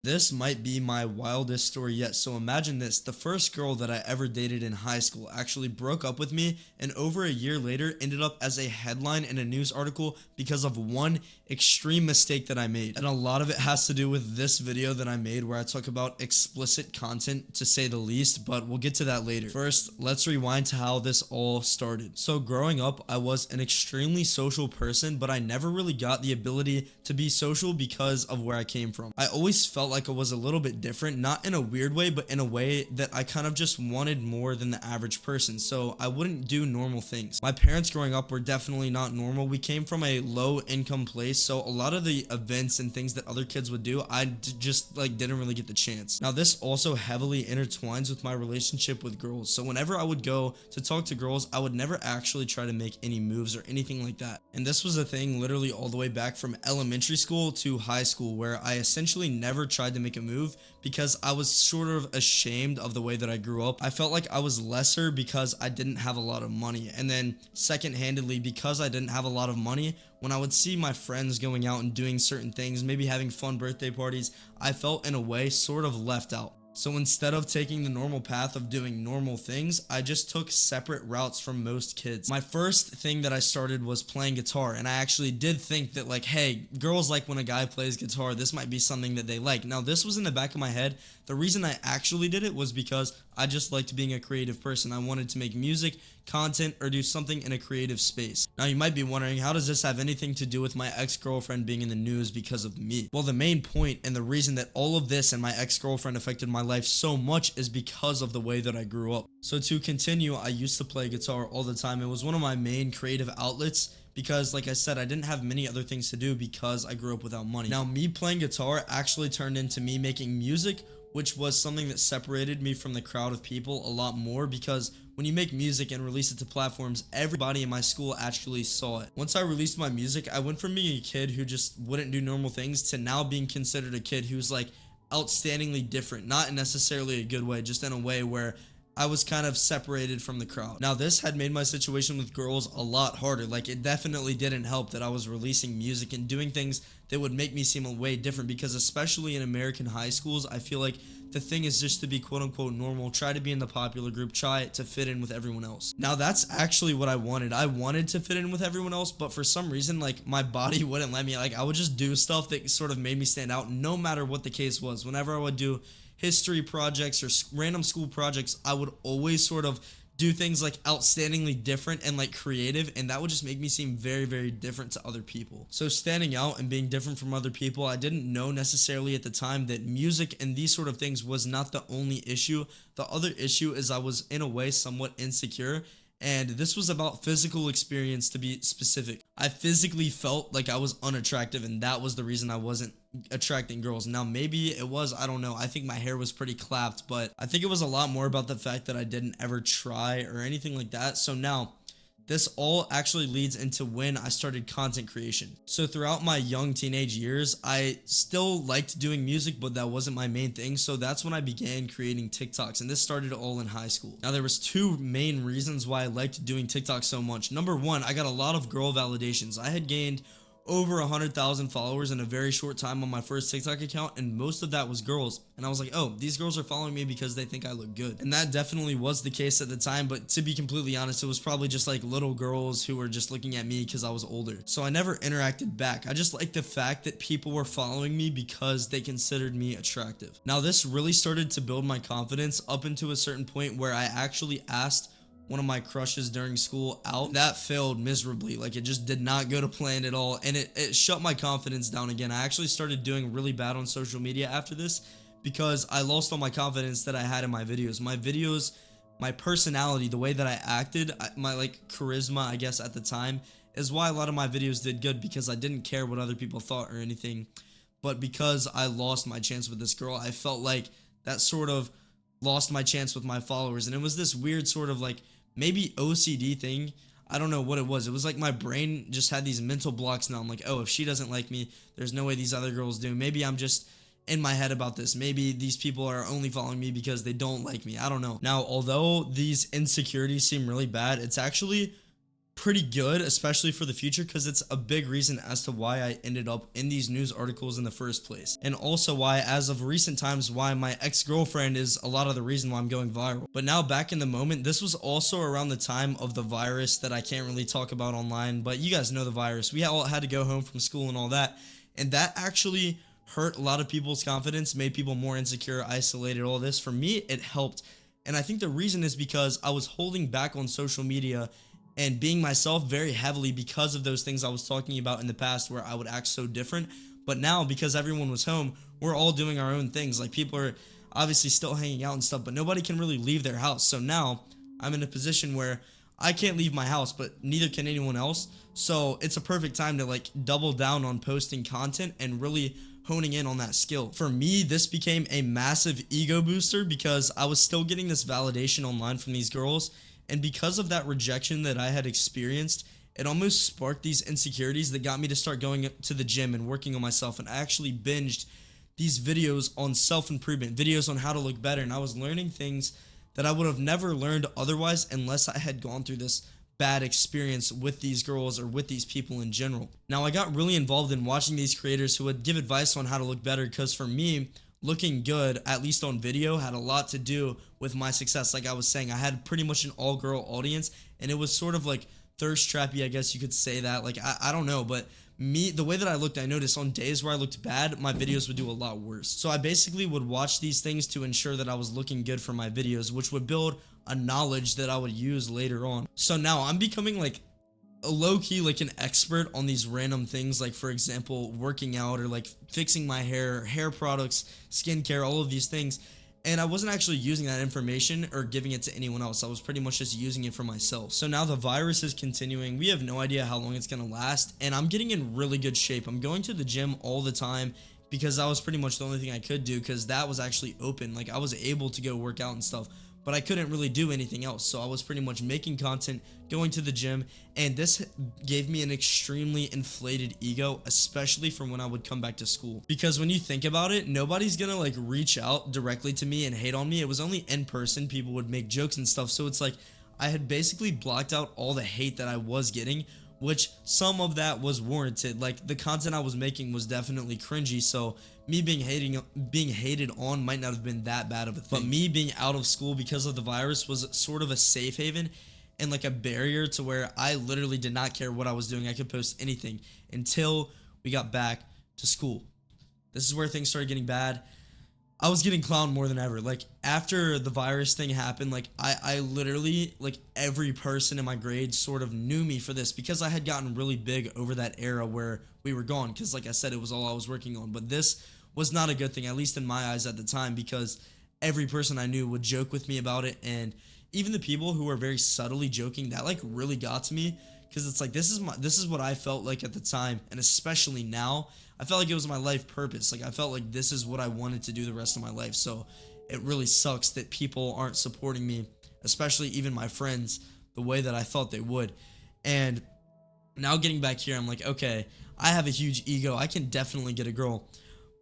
This might be my wildest story yet. So imagine this. The first girl that I ever dated in high school actually broke up with me, and over a year later ended up as a headline in a news article because of one extreme mistake that I made. And a lot of it has to do with this video that I made where I talk about explicit content, to say the least, but we'll get to that later. First, let's rewind to how this all started. So growing up, I was an extremely social person, but I never really got the ability to be social because of where I came from. I always felt like I was a little bit different, not in a weird way, but in a way that I kind of just wanted more than the average person. So I wouldn't do normal things. My parents growing up were definitely not normal. We came from a low income place, so a lot of the events and things that other kids would do, just like didn't really get the chance. Now this also heavily intertwines with my relationship with girls. So whenever I would go to talk to girls, I would never actually try to make any moves or anything like that. And this was a thing literally all the way back from elementary school to high school, where I essentially never tried to make a move because I was sort of ashamed of the way that I grew up. I felt like I was lesser because I didn't have a lot of money. And then second-handedly, because I didn't have a lot of money, when I would see my friends going out and doing certain things, maybe having fun birthday parties, I felt in a way sort of left out. So instead of taking the normal path of doing normal things, I just took separate routes from most kids. My first thing that I started was playing guitar, and I actually did think that, like, hey, girls like when a guy plays guitar, this might be something that they like. Now, this was in the back of my head. The reason I actually did it was because I just liked being a creative person. I wanted to make music, content, or do something in a creative space. Now, you might be wondering, how does this have anything to do with my ex-girlfriend being in the news because of me? Well, the main point and the reason that all of this and my ex-girlfriend affected my life so much is because of the way that I grew up. So to continue, I used to play guitar all the time. It was one of my main creative outlets because, like I said, I didn't have many other things to do because I grew up without money. Now, me playing guitar actually turned into me making music, which was something that separated me from the crowd of people a lot more, because when you make music and release it to platforms, everybody in my school actually saw it. Once I released my music, I went from being a kid who just wouldn't do normal things to now being considered a kid who's like outstandingly different, not in necessarily a good way, just in a way where I was kind of separated from the crowd. Now, this had made my situation with girls a lot harder. Like, it definitely didn't help that I was releasing music and doing things that would make me seem a way different, because especially in American high schools, I feel like the thing is just to be quote unquote normal, try to be in the popular group, try to fit in with everyone else. Now, that's actually what I wanted. I wanted to fit in with everyone else, but for some reason, like, my body wouldn't let me. Like, I would just do stuff that sort of made me stand out no matter what the case was. Whenever I would do history projects or random school projects, I would always sort of do things like outstandingly different and like creative, and that would just make me seem very, very different to other people. So standing out and being different from other people, I didn't know necessarily at the time that music and these sort of things was not the only issue. The other issue is I was in a way somewhat insecure, and this was about physical experience, to be specific. I physically felt like I was unattractive, and that was the reason I wasn't attracting girls. Now, maybe it was, I don't know. I think my hair was pretty clapped, but I think it was a lot more about the fact that I didn't ever try or anything like that. So now, this all actually leads into when I started content creation. So throughout my young teenage years, I still liked doing music, but that wasn't my main thing. So that's when I began creating TikToks, and this started all in high school. Now, there was two main reasons why I liked doing TikTok so much. Number one, I got a lot of girl validations. I had gained over 100,000 followers in a very short time on my first TikTok account, and most of that was girls. And I was like, oh, these girls are following me because they think I look good. And that definitely was the case at the time, but to be completely honest, it was probably just like little girls who were just looking at me because I was older. So I never interacted back. I just liked the fact that people were following me because they considered me attractive. Now, this really started to build my confidence up into a certain point where I actually asked one of my crushes during school out. That failed miserably. Like, it just did not go to plan at all, and it shut my confidence down again. I actually started doing really bad on social media after this because I lost all my confidence that I had in my videos. My personality, the way that I acted, my like charisma, I guess at the time, is why a lot of my videos did good, because I didn't care what other people thought or anything. But because I lost my chance with this girl, I felt like that sort of lost my chance with my followers. And it was this weird sort of like maybe OCD thing. I don't know what it was. It was like my brain just had these mental blocks now. I'm like, oh, if she doesn't like me, there's no way these other girls do. Maybe I'm just in my head about this. Maybe these people are only following me because they don't like me. I don't know. Now, although these insecurities seem really bad, it's actually pretty good, especially for the future, because it's a big reason as to why I ended up in these news articles in the first place. And also why, as of recent times, why my ex-girlfriend is a lot of the reason why I'm going viral. But now back in the moment, this was also around the time of the virus that I can't really talk about online, but you guys know the virus. We all had to go home from school and all that. And that actually hurt a lot of people's confidence, made people more insecure, isolated, all this. For me, it helped. And I think the reason is because I was holding back on social media and being myself very heavily because of those things I was talking about in the past where I would act so different. But now, because everyone was home, we're all doing our own things. Like, people are obviously still hanging out and stuff, but nobody can really leave their house. So now I'm in a position where I can't leave my house, but neither can anyone else. So it's a perfect time to like double down on posting content and really honing in on that skill. For me, this became a massive ego booster because I was still getting this validation online from these girls. And because of that rejection that I had experienced, it almost sparked these insecurities that got me to start going to the gym and working on myself. And I actually binged these videos on self-improvement, videos on how to look better. And I was learning things that I would have never learned otherwise unless I had gone through this bad experience with these girls or with these people in general. Now, I got really involved in watching these creators who would give advice on how to look better, because for me, looking good, at least on video, had a lot to do with my success. Like I was saying, I had pretty much an all-girl audience, and it was sort of like thirst trappy, I guess you could say that. Like, I don't know, but me, the way that I looked, I noticed on days where I looked bad, my videos would do a lot worse. So I basically would watch these things to ensure that I was looking good for my videos, which would build a knowledge that I would use later on. So now I'm becoming like a low-key like an expert on these random things, like for example working out or like fixing my hair products, skincare, all of these things. And I wasn't actually using that information or giving it to anyone else. I was pretty much just using it for myself. So now the virus is continuing. We have no idea how long it's gonna last, and I'm getting in really good shape. I'm going to the gym all the time because that was pretty much the only thing I could do, because that was actually open. Like, I was able to go work out and stuff, but I couldn't really do anything else. So I was pretty much making content, going to the gym, and this gave me an extremely inflated ego, especially from when I would come back to school. Because when you think about it, nobody's gonna like reach out directly to me and hate on me. It was only in person, people would make jokes and stuff. So it's like I had basically blocked out all the hate that I was getting, which some of that was warranted. Like, the content I was making was definitely cringy, so me being hated on might not have been that bad of a thing. But me being out of school because of the virus was sort of a safe haven and like a barrier to where I literally did not care what I was doing. I could post anything until we got back to school. This is where things started getting bad. I was getting clowned more than ever. Like, after the virus thing happened, like, I literally, like, every person in my grade sort of knew me for this, because I had gotten really big over that era where we were gone, because like I said, it was all I was working on. But this was not a good thing, at least in my eyes at the time, because every person I knew would joke with me about it. And even the people who were very subtly joking, that like really got to me, because it's like, this is what I felt like at the time, and especially now, I felt like it was my life purpose. Like, I felt like this is what I wanted to do the rest of my life. So it really sucks that people aren't supporting me, especially even my friends, the way that I thought they would. And now getting back here, I'm like, okay, I have a huge ego. I can definitely get a girl.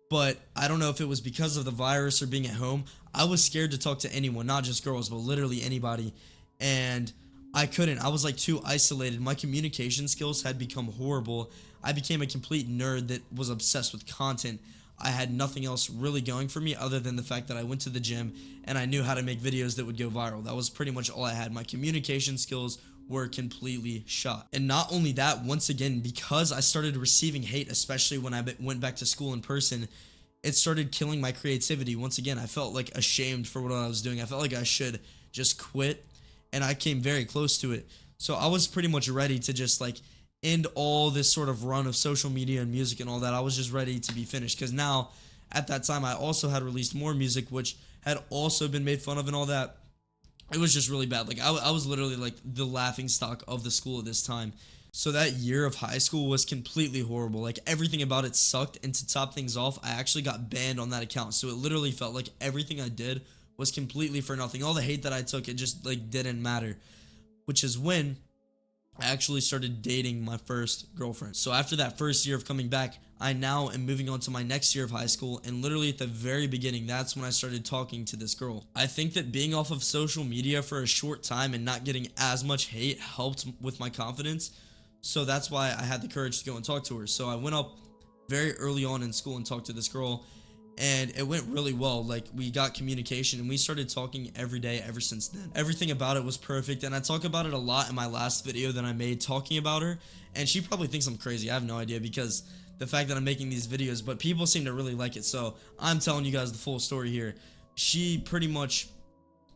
But I don't know if it was because of the virus or being at home. I was scared to talk to anyone, not just girls, but literally anybody. And I couldn't. I was like too isolated. My communication skills had become horrible. I became a complete nerd that was obsessed with content. I had nothing else really going for me other than the fact that I went to the gym and I knew how to make videos that would go viral. That was pretty much all I had. My communication skills were completely shot. And not only that, once again, because I started receiving hate, especially when I went back to school in person, it started killing my creativity. Once again, I felt like ashamed for what I was doing. I felt like I should just quit, and I came very close to it. So I was pretty much ready to just like end all this sort of run of social media and music and all that. I was just ready to be finished, because now at that time I also had released more music which had also been made fun of and all that. It was just really bad. Like, I was literally like the laughing stock of the school at this time. So that year of high school was completely horrible. Like, everything about it sucked, and to top things off, I actually got banned on that account. So it literally felt like everything I did was completely for nothing. All the hate that I took, it just like didn't matter. Which is when I actually started dating my first girlfriend. So after that first year of coming back, I now am moving on to my next year of high school, and literally at the very beginning, that's when I started talking to this girl. I think that being off of social media for a short time and not getting as much hate helped with my confidence. So that's why I had the courage to go and talk to her. So I went up very early on in school and talked to this girl, and it went really well. Like, we got communication and we started talking every day ever since then. Everything about it was perfect, and I talk about it a lot in my last video that I made talking about her, and she probably thinks I'm crazy. I have no idea, because the fact that I'm making these videos, but people seem to really like it, so I'm telling you guys the full story here. She pretty much,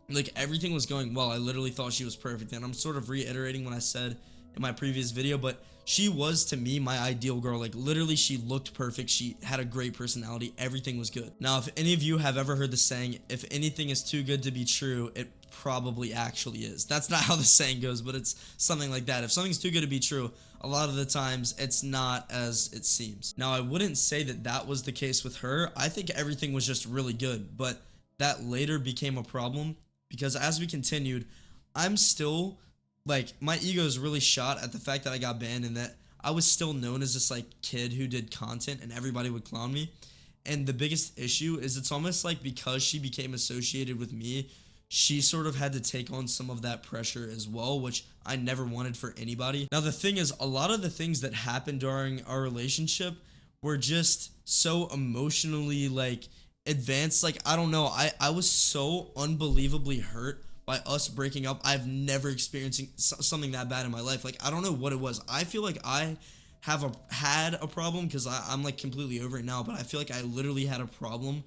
like, everything was going well. I literally thought she was perfect, and I'm sort of reiterating what I said in my previous video, but she was, to me, my ideal girl. Like, literally, she looked perfect. She had a great personality. Everything was good. Now, if any of you have ever heard the saying, if anything is too good to be true, it probably actually is. That's not how the saying goes, but it's something like that. If something's too good to be true, a lot of the times it's not as it seems. Now, I wouldn't say that that was the case with her. I think everything was just really good, but that later became a problem, because as we continued, I'm still, like, my ego is really shot at the fact that I got banned, and that I was still known as this, like, kid who did content and everybody would clown me. And the biggest issue is, it's almost like because she became associated with me, she sort of had to take on some of that pressure as well, which I never wanted for anybody. Now, the thing is, a lot of the things that happened during our relationship were just so emotionally, like, advanced. Like, I don't know, I was so unbelievably hurt by us breaking up. I've never experienced something that bad in my life. Like, I don't know what it was. I feel like I had a problem, because I'm like completely over it now, but I feel like I literally had a problem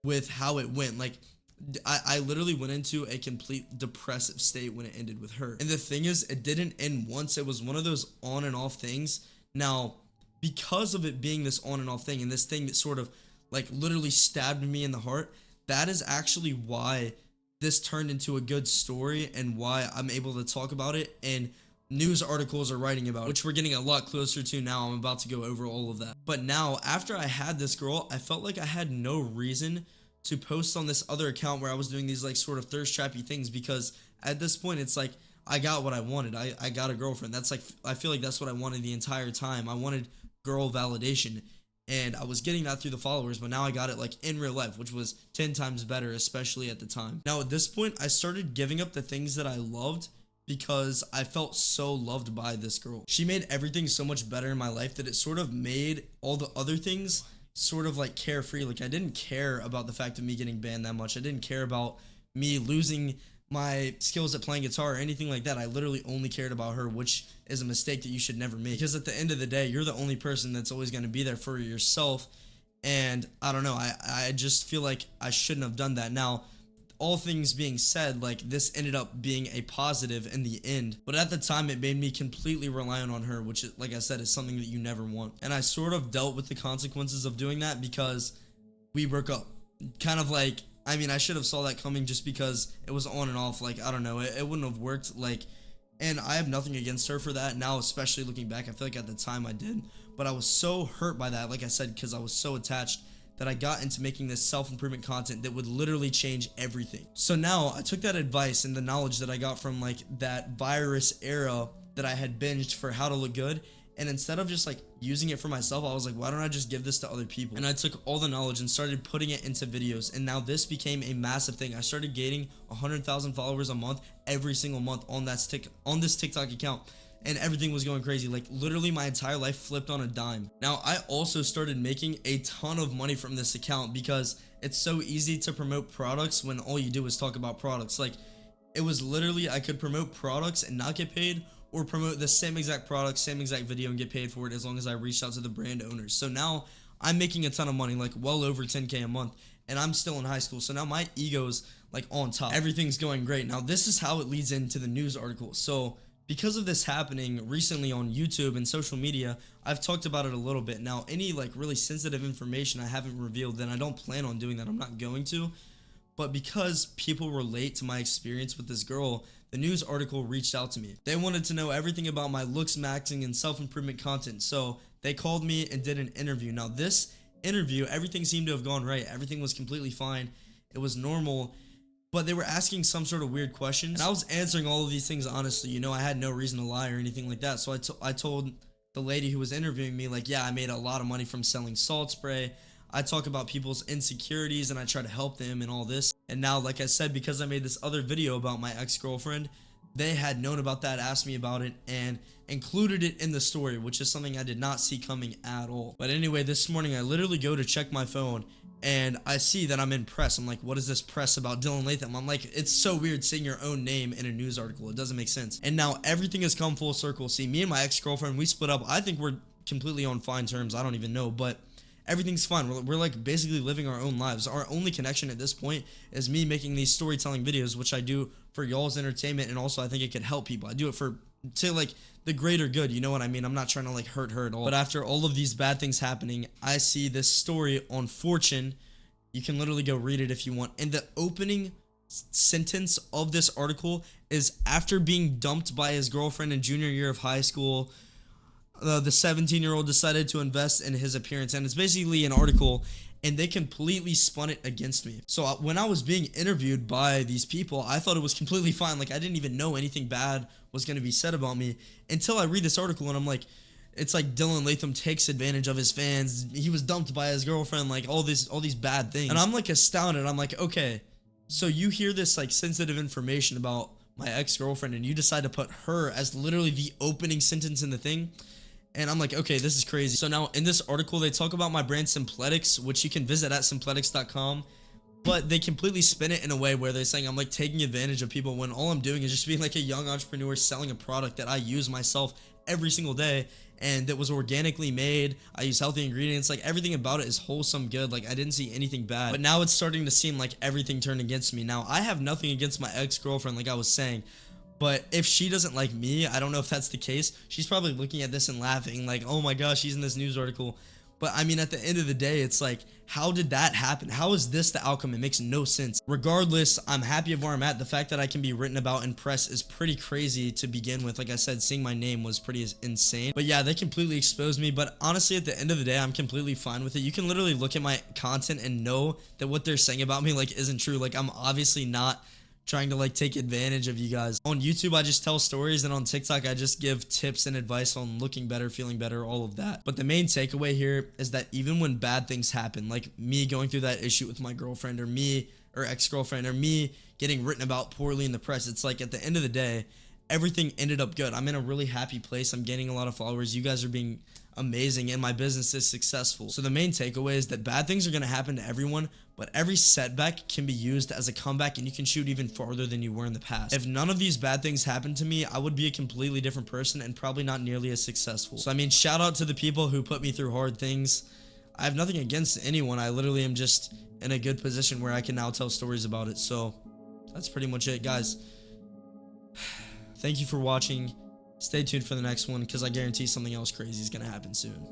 with how it went. Like, I literally went into a complete depressive state when it ended with her. And the thing is, it didn't end once. It was one of those on and off things. Now, because of it being this on and off thing, and this thing that sort of, like, literally stabbed me in the heart, that is actually why this turned into a good story, and why I'm able to talk about it, and news articles are writing about it, which we're getting a lot closer to now. I'm about to go over all of that. But now, after I had this girl, I felt like I had no reason to post on this other account where I was doing these, like, sort of thirst trappy things, because at this point, it's like, I got what I wanted. I got a girlfriend. That's like, I feel like that's what I wanted the entire time. I wanted girl validation, and I was getting that through the followers, but now I got it, like, in real life, which was 10 times better, especially at the time. Now, at this point, I started giving up the things that I loved, because I felt so loved by this girl. She made everything so much better in my life that it sort of made all the other things sort of, like, carefree. Like, I didn't care about the fact of me getting banned that much. I didn't care about me losing my skills at playing guitar or anything like that. I literally only cared about her, which is a mistake that you should never make, because at the end of the day, you're the only person that's always going to be there for yourself. And I don't know, I just feel like I shouldn't have done that. Now, all things being said, like, this ended up being a positive in the end, but at the time, it made me completely reliant on her, which, like I said, is something that you never want. And I sort of dealt with the consequences of doing that, because we broke up. Kind of like, I mean, I should have saw that coming, just because it was on and off. Like, I don't know, it wouldn't have worked. Like, and I have nothing against her for that now, especially looking back. I feel like at the time I did, but I was so hurt by that, like I said, because I was so attached, that I got into making this self-improvement content that would literally change everything. So now I took that advice and the knowledge that I got from, like, that virus era that I had binged for how to look good, and instead of just, like, using it for myself, I was like, why don't I just give this to other people? And I took all the knowledge and started putting it into videos, and now this became a massive thing. I started gaining 100,000 followers a month every single month on this TikTok account, and everything was going crazy. Like, literally my entire life flipped on a dime. Now, I also started making a ton of money from this account, because it's so easy to promote products when all you do is talk about products. Like, it was literally, I could promote products and not get paid, or promote the same exact product, same exact video, and get paid for it, as long as I reached out to the brand owners. So now I'm making a ton of money, like well over 10K a month, and I'm still in high school. So now my ego's, like, on top. Everything's going great. Now, this is how it leads into the news article. So because of this happening recently on YouTube and social media, I've talked about it a little bit. Now, any, like, really sensitive information I haven't revealed, then I don't plan on doing that. I'm not going to. But because people relate to my experience with this girl, the news article reached out to me. They wanted to know everything about my looks maxing and self-improvement content, so they called me and did an interview. Now, this interview, everything seemed to have gone right. Everything was completely fine. It was normal. but they were asking some sort of weird questions, and I was answering all of these things honestly. I had no reason to lie or anything like that. So I told the lady who was interviewing me, like, yeah, I made a lot of money from selling salt spray. I talk about people's insecurities and I try to help them and all this. And now, like I said, because I made this other video about my ex-girlfriend, they had known about that, asked me about it, and included it in the story, which is something I did not see coming at all. But anyway, this morning I literally go to check my phone and I see that I'm in press. I'm like, what is this press about Dillon Latham? I'm like, it's so weird seeing your own name in a news article. It doesn't make sense. And now everything has come full circle. See, me and my ex-girlfriend, we split up. I think we're completely on fine terms. I don't even know, but everything's fine. We're like basically living our own lives. Our only connection at this point is me making these storytelling videos, which I do for y'all's entertainment, and also I think it could help people. I do it to like the greater good, you know what I mean? I'm not trying to like hurt her at all. But after all of these bad things happening, I see this story on Fortune. You can literally go read it if you want. And the opening sentence of this article is, after being dumped by his girlfriend in junior year of high school, the 17-year-old decided to invest in his appearance. And it's basically an article, and they completely spun it against me. So when I was being interviewed by these people, I thought it was completely fine. Like, I didn't even know anything bad was going to be said about me until I read this article, and I'm like, it's like Dillon Latham takes advantage of his fans. He was dumped by his girlfriend, like all these bad things. And I'm like astounded. I'm like, okay, so you hear this like sensitive information about my ex-girlfriend, and you decide to put her as literally the opening sentence in the thing. And I'm like, okay, this is crazy. So now in this article, they talk about my brand Simpletics, which you can visit at simpletics.com. But they completely spin it in a way where they're saying I'm like taking advantage of people, when all I'm doing is just being like a young entrepreneur selling a product that I use myself every single day, and that was organically made. I use healthy ingredients. Like, everything about it is wholesome, good. Like, I didn't see anything bad. But now it's starting to seem like everything turned against me. Now, I have nothing against my ex-girlfriend, like I was saying. But if she doesn't like me, I don't know if that's the case. She's probably looking at this and laughing like, oh my gosh, she's in this news article. But I mean, at the end of the day, it's like, how did that happen? How is this the outcome? It makes no sense. Regardless, I'm happy of where I'm at. The fact that I can be written about in press is pretty crazy to begin with. Like I said, seeing my name was pretty insane. But yeah, they completely exposed me. But honestly, at the end of the day, I'm completely fine with it. You can literally look at my content and know that what they're saying about me like isn't true. Like, I'm obviously not trying to like take advantage of you guys. On YouTube, I just tell stories, and on TikTok, I just give tips and advice on looking better, feeling better, all of that. But the main takeaway here is that even when bad things happen, like me going through that issue with my girlfriend, or ex-girlfriend, or me getting written about poorly in the press, it's like at the end of the day, everything ended up good. I'm in a really happy place. I'm gaining a lot of followers. You guys are being amazing, and my business is successful. So the main takeaway is that bad things are going to happen to everyone, but every setback can be used as a comeback, and you can shoot even farther than you were in the past. If none of these bad things happened to me, I would be a completely different person and probably not nearly as successful. So I mean, shout out to the people who put me through hard things. I have nothing against anyone. I literally am just in a good position where I can now tell stories about it. So that's pretty much it, guys. Thank you for watching. Stay tuned for the next one, because I guarantee something else crazy is going to happen soon.